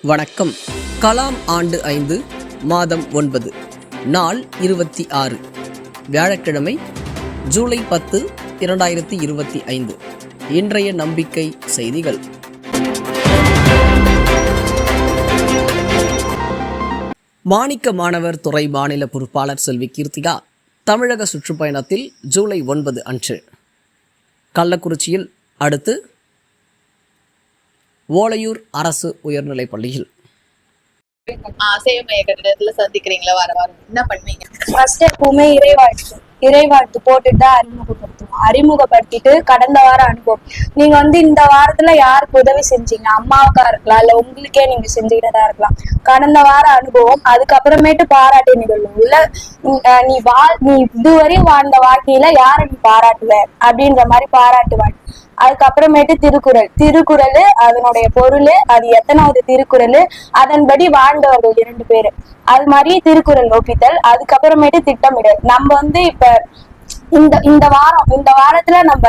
வணக்கம். கலாம் ஆண்டு 5 மாதம் 9 நாள் 26 வியாழக்கிழமை ஜூலை 10 2025. இன்றைய நம்பிக்கை செய்திகள். மாணிக்க மாணவர் துறை மாநில பொறுப்பாளர் செல்வி கீர்த்திகா தமிழக சுற்றுப்பயணத்தில் ஜூலை 9 அன்று கள்ளக்குறிச்சியில், அடுத்து ஓலையூர் அரசு உயர்நிலைப் பள்ளியில் சேவை மைய கட்டிடத்துல சந்திக்கிறீங்களா? வர வாரம் என்ன பண்ணுவீங்க? ஃபர்ஸ்ட் எப்பவுமே இறைவாழ்த்து போட்டுட்டு அறிமுகப்படுத்திட்டு கடந்த வாரம் அனுபவம், நீங்க இந்த வாரத்துல யாருக்கு உதவி செஞ்சீங்க, அம்மாவுக்கா இருக்கலாம், இல்ல உங்களுக்கே நீங்க செஞ்சுக்கிட்டதா இருக்கலாம், கடந்த வாரம் அனுபவம். அதுக்கப்புறமேட்டு பாராட்டு நிகழ்வு உள்ள நீ இதுவரையும் வாழ்ந்த வாழ்க்கையில யாரை நீ பாராட்டுவ அப்படின்ற மாதிரி பாராட்டு வாழ்க்கை. அதுக்கப்புறமேட்டு திருக்குறள் அதனுடைய பொருள், அது எத்தனாவது திருக்குறள், அதன்படி வாழ்ந்தவர்கள் 2 பேரு, அது மாதிரி திருக்குறள் ஒப்பித்தல். அதுக்கப்புறமேட்டு திட்டமிடல். நம்ம இப்ப இந்த வாரத்துல நம்ம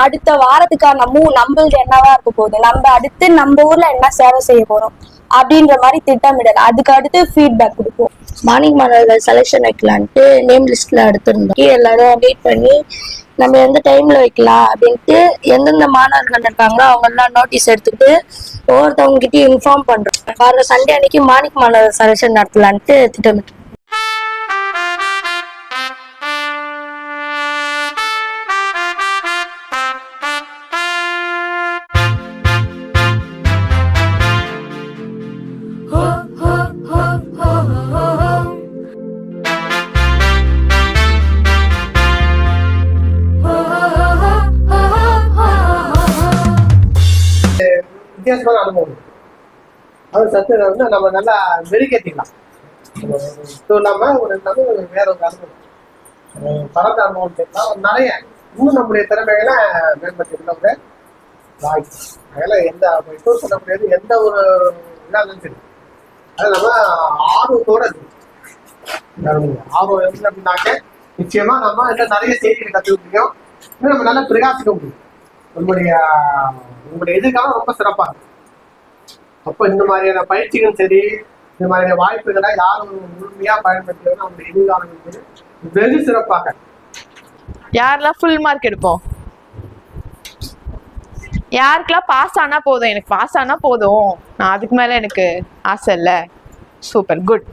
அடுத்த வாரத்துக்கான நம்மளது என்னவா இருக்க போகுது, நம்ம அடுத்து நம்ம ஊர்ல என்ன சேவை செய்ய போறோம் அப்படின்ற மாதிரி திட்டமிடல். அதுக்கு அடுத்து ஃபீட்பேக் கொடுப்போம். மார்னிங் மாணவர்கள் செலெக்ஷன் வைக்கலான்ட்டு நேம் லிஸ்ட்ல எடுத்திருந்தோம். எல்லாரும் மீட் பண்ணி நம்ம எந்த டைம்ல வைக்கலாம் அப்படின்ட்டு எந்தெந்த மாணவர்கள் இருக்காங்களோ அவங்க எல்லாம் நோட்டீஸ் எடுத்துட்டு ஒவ்வொருத்தவங்க கிட்டயும் இன்ஃபார்ம் பண்றோம். வர சண்டே அன்னைக்கு மார்னிங் மாணவர் செலெக்ஷன் நடத்தலான்ட்டு திட்டமிட்டு. வித்தியாசமான அனுபவம். அது சத்து நம்ம நல்லா மெருகேற்றிக்கலாம். இல்லாம ஒரு வேற ஒரு அனுபவம், பரந்த அனுபவம் கேட்கலாம். நிறைய இன்னும் நம்முடைய திறமைகளை மேம்படுத்திக்கலாம். அதெல்லாம் எந்த சொல்ல முடியாது, எந்த ஒரு இதாக சரி, அது நம்ம ஆர்வத்தோட ஆர்வம் இருக்கு அப்படின்னாக்க நிச்சயமா நம்ம நிறைய செய்திகளை கற்றுக்க முடியும். இன்னும் நம்ம நல்லா பிரகாசிக்க முடியும். உங்களுடைய எதிர்காலம் ரொம்ப சிறப்பா இருக்கும். அப்போ இந்த மாதிரியான பயிற்சிகள் சரி, இந்த மாதிரியான வாய்ப்புகளை யாரும் முழுமையா பயன்படுத்துறது அவங்களுடைய எதிர்காலம் வெகு சிறப்பாக. யாரெல்லாம் ஃபுல் மார்க் எடுப்போம்? யாருக்கெல்லாம் பாஸ் ஆனா போதும், எனக்கு பாஸ் ஆனா போதும், நான் அதுக்கு மேல எனக்கு ஆசை இல்லை, சூப்பர் குட்.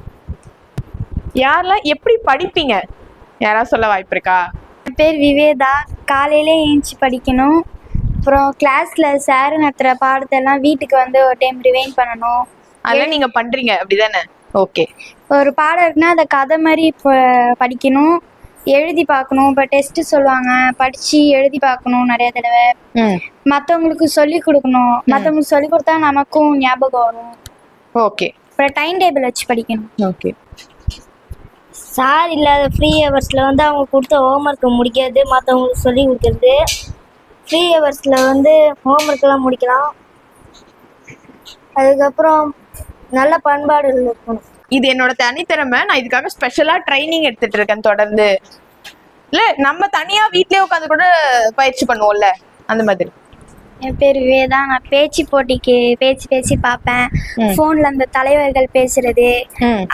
யாரெல்லாம் எப்படி படிப்பீங்க? யாராவது சொல்ல வாய்ப்பு இருக்கா? என் பேர் விவேதா. காலையில ஏஞ்சி படிக்கணும். அப்புறம் கிளாஸ்ல சார் நடத்துற பாடத்தெல்லாம் வீட்டுக்கு ஒரு டைம் ரிவைண்ட் பண்ணணும். அதெல்லாம் நீங்க பண்றீங்க அப்படிதானே? ஓகே. ஒரு பாடம் இருக்குன்னா அதை கதை மாதிரி படிக்கணும், எழுதி பார்க்கணும். இப்போ டெஸ்ட் சொல்லுவாங்க, படிச்சு எழுதி பார்க்கணும் நிறைய தடவை. மற்றவங்களுக்கு சொல்லி கொடுக்கணும், மற்றவங்களுக்கு சொல்லி கொடுத்தா நமக்கும் ஞாபகம் வரும். ஓகே. அப்புறம் டைம் டேபிள் வச்சு படிக்கணும். ஓகே. சார் இல்லாத ஃப்ரீ ஹவர்ஸ்ல அவங்க கொடுத்த ஹோம்ஒர்க்கை முடிக்கிறது, மற்றவங்களுக்கு சொல்லி கொடுக்கறது. ஃப்ரீ ஹவர்ஸ்ல ஹோம்ஒர்க்கெல்லாம் முடிக்கலாம். அதுக்கப்புறம் நல்ல பண்பாடுகள் இருக்கணும். இது என்னோட தனித்திறமை, நான் இதுக்காக ஸ்பெஷலா ட்ரைனிங் எடுத்துட்டு இருக்கேன் தொடர்ந்து. இல்ல நம்ம தனியா வீட்லயே உட்காந்து கூட பயிற்சி பண்ணுவோம்ல, அந்த மாதிரி. என் பேர் விவேதா. நான் பேச்சு போட்டிக்கு பேசி பார்ப்பேன். ஃபோன்ல அந்த தலைவர்கள் பேசுறது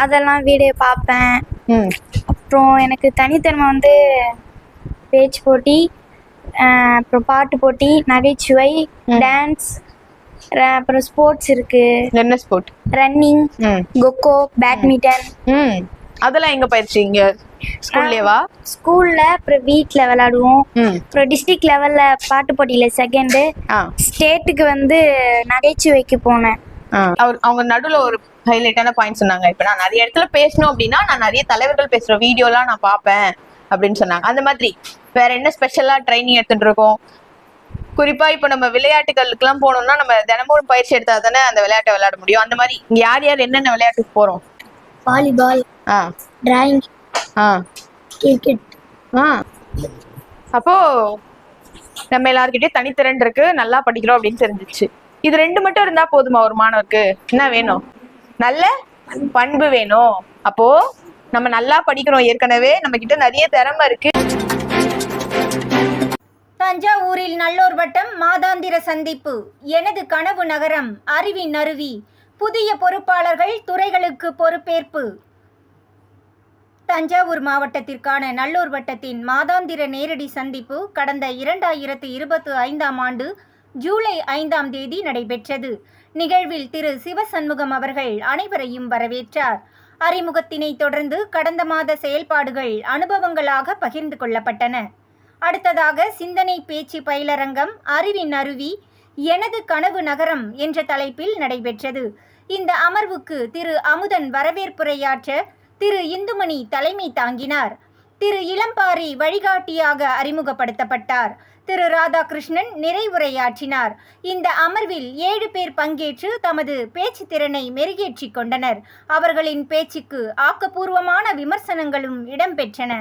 அதெல்லாம் வீடியோ பார்ப்பேன். அப்புறம் எனக்கு தனித்திறமை பேச்சு போட்டி, அப்புறம் பாட்டு போட்டி, நகைச்சுவை, டான்ஸ், அப்புறம் ஸ்போர்ட்ஸ் இருக்கு. என்ன ஸ்போர்ட்? Running, kho kho, badminton. அதெல்லாம் எங்க பயிற்சிங்க? ஸ்கூல்லேவா? ஸ்கூல்ல, அப்புறம் வீட்ல விளையாடுவோம். அப்புறம் டிஸ்ட்ரிக்ட் லெவல்ல பாட்டு போட்டியில செகண்டு, ஸ்டேட்டுக்கு நகைச்சுவைக்கு போனேன். அவங்க நடுவுல ஒரு ஹைலைட்டான பாயிண்ட் சொன்னாங்க. இப்ப நான் நிறைய இடத்துல பேசணும் அப்படின்னா நான் நிறைய தலைவர்கள் பேசுற வீடியோலாம் நான் பார்ப்பேன் அப்படின்னு சொன்னாங்க. அந்த மாதிரி வேற என்ன ஸ்பெஷலா ட்ரைனிங் எடுத்துட்டு இருக்கோம்? குறிப்பா இப்ப நம்ம விளையாட்டுகளுக்கு எல்லாம் போனோம்னா நம்ம தினமும் பயிற்சி எடுத்தா தானே அந்த விளையாட்டை விளையாட முடியும். அந்த மாதிரி இங்க யார் யார் என்னென்ன விளையாட்டுக்கு போறோம்? Volleyball, drawing, cricket. அப்போ நம்ம எல்லாருக்கிட்டே தனித்திறன் இருக்கு, நல்லா படிக்கிறோம் அப்படின்னு தெரிஞ்சிச்சு. இது 2 மட்டும் இருந்தா போதுமா ஒரு மாணவருக்கு? என்ன வேணும்? நல்ல பண்பு வேணும். அப்போ நம்ம நல்லா படிக்கிறோம், ஏற்கனவே நம்ம கிட்ட நிறைய திறமை இருக்கு. தஞ்சாவூரில் நல்லோர் வட்டம் மாதாந்திர சந்திப்பு. எனது கனவு நகரம் அறிவின் அருவி. புதிய பொறுப்பாளர்கள் துறைகளுக்கு பொறுப்பேற்பு. தஞ்சாவூர் மாவட்டத்திற்கான நல்லூர் வட்டத்தின் மாதாந்திர நேரடி சந்திப்பு கடந்த 2025ஆம் ஆண்டு ஜூலை 5ஆம் தேதி நடைபெற்றது. நிகழ்வில் திரு சிவசண்முகம் அவர்கள் அனைவரையும் வரவேற்றார். அறிமுகத்தினை தொடர்ந்து கடந்த மாத செயல்பாடுகள் அனுபவங்களாக பகிர்ந்து கொள்ளப்பட்டன. அடுத்ததாக சிந்தனை பேச்சு பயிலரங்கம் அறிவின் அருவி எனது கனவு நகரம் என்ற தலைப்பில் நடைபெற்றது. இந்த அமர்வுக்கு திரு அமுதன் வரவேற்புரையாற்ற திரு இந்துமணி தலைமை தாங்கினார். திரு இளம்பாரி வழிகாட்டியாக அறிமுகப்படுத்தப்பட்டார். திரு ராதாகிருஷ்ணன் நிறைவுரையாற்றினார். இந்த அமர்வில் 7 பேர் பங்கேற்று தமது பேச்சு திறனை மெருகேற்றிக் கொண்டனர். அவர்களின் பேச்சுக்கு ஆக்கப்பூர்வமான விமர்சனங்களும் இடம்பெற்றன.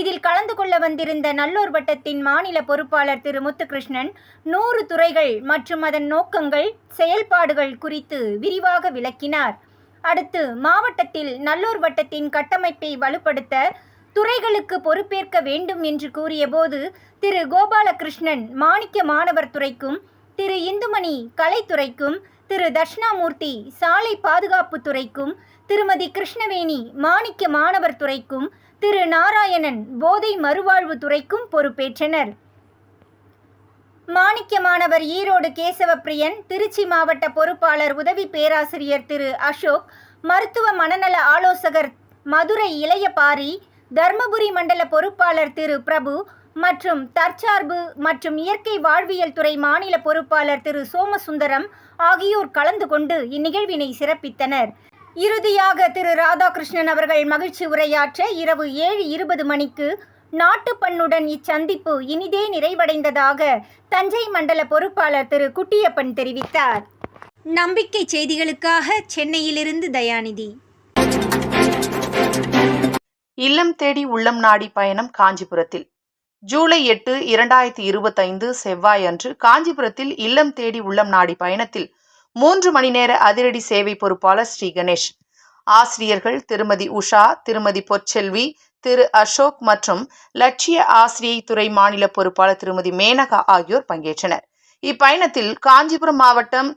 இதில் கலந்து கொள்ள வந்திருந்த நல்லூர் வட்டத்தின் மாநில பொறுப்பாளர் திரு முத்துகிருஷ்ணன் 100 துறைகள் மற்றும் அதன் நோக்கங்கள், செயல்பாடுகள் குறித்து விரிவாக விளக்கினார். அடுத்து மாவட்டத்தில் நல்லூர் வட்டத்தின் கட்டமைப்பை வலுப்படுத்த துறைகளுக்கு பொறுப்பேற்க வேண்டும் என்று கூறியபோது திரு கோபாலகிருஷ்ணன் மாணிக்க மாணவர் துறைக்கும், திரு இந்துமணி கலைத்துறைக்கும், திரு தட்சிணாமூர்த்தி சாலை பாதுகாப்பு துறைக்கும், திருமதி கிருஷ்ணவேணி மாணிக்க மாணவர் துறைக்கும், திரு நாராயணன் போதை மறுவாழ்வு துறைக்கும் பொறுப்பேற்றனர். மாணிக்க மாணவர் ஈரோடு கேசவப்பிரியன், திருச்சி மாவட்ட பொறுப்பாளர் உதவி பேராசிரியர் திரு அசோக், மருத்துவ மனநல ஆலோசகர் மதுரை இளையபாரி, தர்மபுரி மண்டல பொறுப்பாளர் திரு பிரபு மற்றும் தற்சார்பு மற்றும் இயற்கை வாழ்வியல் துறை மாநில பொறுப்பாளர் திரு சோமசுந்தரம் ஆகியோர் கலந்து கொண்டு இந்நிகழ்வினை சிறப்பித்தனர். இறுதியாக திரு ராதாகிருஷ்ணன் அவர்கள் மகிழ்ச்சி உரையாற்ற இரவு 7:20 மணிக்கு நாட்டுப்பண்ணுடன் இச்சந்திப்பு இனிதே நிறைவடைந்ததாக தஞ்சை மண்டல பொறுப்பாளர் திரு குட்டியப்பன் தெரிவித்தார். நம்பிக்கை செய்திகளுக்காக சென்னையிலிருந்து தயாநிதி. இல்லம் தேடி உள்ளம் நாடி பயணம் காஞ்சிபுரத்தில். ஜூலை 8, 2025 செவ்வாய் அன்று காஞ்சிபுரத்தில் இல்லம் தேடி உள்ளம் நாடி பயணத்தில் 3 மணி நேர அதிரடி சேவை பொறுப்பாளர் ஸ்ரீ கணேஷ், ஆசிரியர்கள் திருமதி உஷா, திருமதி பொற்செல்வி, திரு அசோக் மற்றும் லட்சிய ஆசிரியை துறை மாநில பொறுப்பாளர் திருமதி மேனகா ஆகியோர் பங்கேற்றனர். இப்பயணத்தில் காஞ்சிபுரம் மாவட்டம்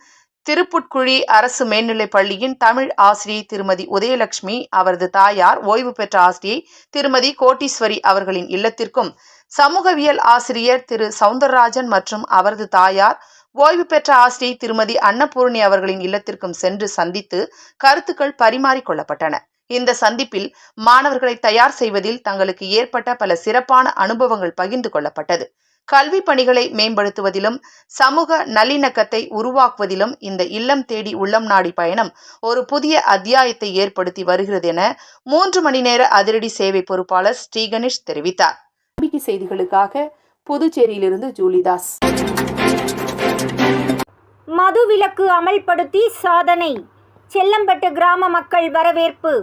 திருப்புட்குழி அரசு மேல்நிலைப் பள்ளியின் தமிழ் ஆசிரியை திருமதி உதயலட்சுமி, அவரது தாயார் ஓய்வு பெற்ற ஆசிரியை திருமதி கோட்டீஸ்வரி அவர்களின் இல்லத்திற்கும், சமூகவியல் ஆசிரியர் திரு சவுந்தரராஜன் மற்றும் அவரது தாயார் ஓய்வு பெற்ற ஆசிரியை திருமதி அன்னபூர்ணி அவர்களின் இல்லத்திற்கும் சென்று சந்தித்து கருத்துக்கள் பரிமாறிக்கொள்ளப்பட்டன. இந்த சந்திப்பில் மாணவர்களை தயார் செய்வதில் தங்களுக்கு ஏற்பட்ட பல சிறப்பான அனுபவங்கள் பகிர்ந்து கொள்ளப்பட்டது. கல்வி பணிகளை மேம்படுத்துவதிலும் சமூக நல்லிணக்கத்தை உருவாக்குவதிலும் இந்த இல்லம் தேடி உள்ளம் நாடி பயணம் ஒரு புதிய அத்தியாயத்தை ஏற்படுத்தி வருகிறது என 3 மணி நேர அதிரடி சேவை பொறுப்பாளர் ஸ்ரீ கணேஷ் தெரிவித்தார். நம்பிக்கை செய்திகளுக்காக புதுச்சேரியிலிருந்து ஜூலிதாஸ். மதுவிலக்கு அமல்படுத்தி சாதனை, செல்லம்பட்டு கிராம மக்கள் வரவேற்பு.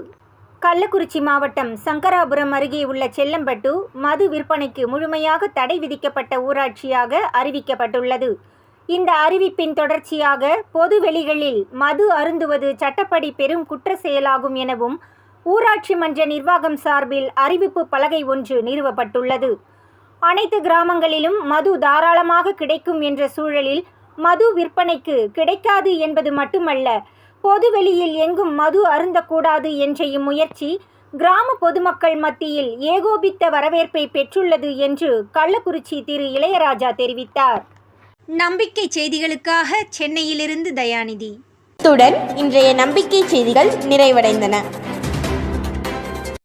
கள்ளக்குறிச்சி மாவட்டம் சங்கராபுரம் அருகே உள்ள செல்லம்பட்டு மது விற்பனைக்கு முழுமையாக தடை விதிக்கப்பட்ட ஊராட்சியாக அறிவிக்கப்பட்டுள்ளது. இந்த அறிவிப்பின் தொடர்ச்சியாக பொது வெளிகளில் மது அருந்துவது சட்டப்படி பெரும் குற்ற செயலாகும் எனவும் ஊராட்சி மன்ற நிர்வாகம் சார்பில் அறிவிப்பு பலகை ஒன்று நிறுவப்பட்டுள்ளது. அனைத்து கிராமங்களிலும் மது தாராளமாக கிடைக்கும் என்ற சூழலில் மது விற்பனைக்கு கிடைக்காது என்பது மட்டுமல்ல, பொதுவெளியில் எங்கும் மது அருந்தக்கூடாது என்ற இம்முயற்சி கிராம பொதுமக்கள் மத்தியில் ஏகோபித்த வரவேற்பை பெற்றுள்ளது என்று கள்ளக்குறிச்சி திரு இளையராஜா தெரிவித்தார். நம்பிக்கை செய்திகளுக்காக சென்னையிலிருந்து தயாநிதி. இத்துடன் இன்றைய நம்பிக்கை செய்திகள் நிறைவடைந்தன.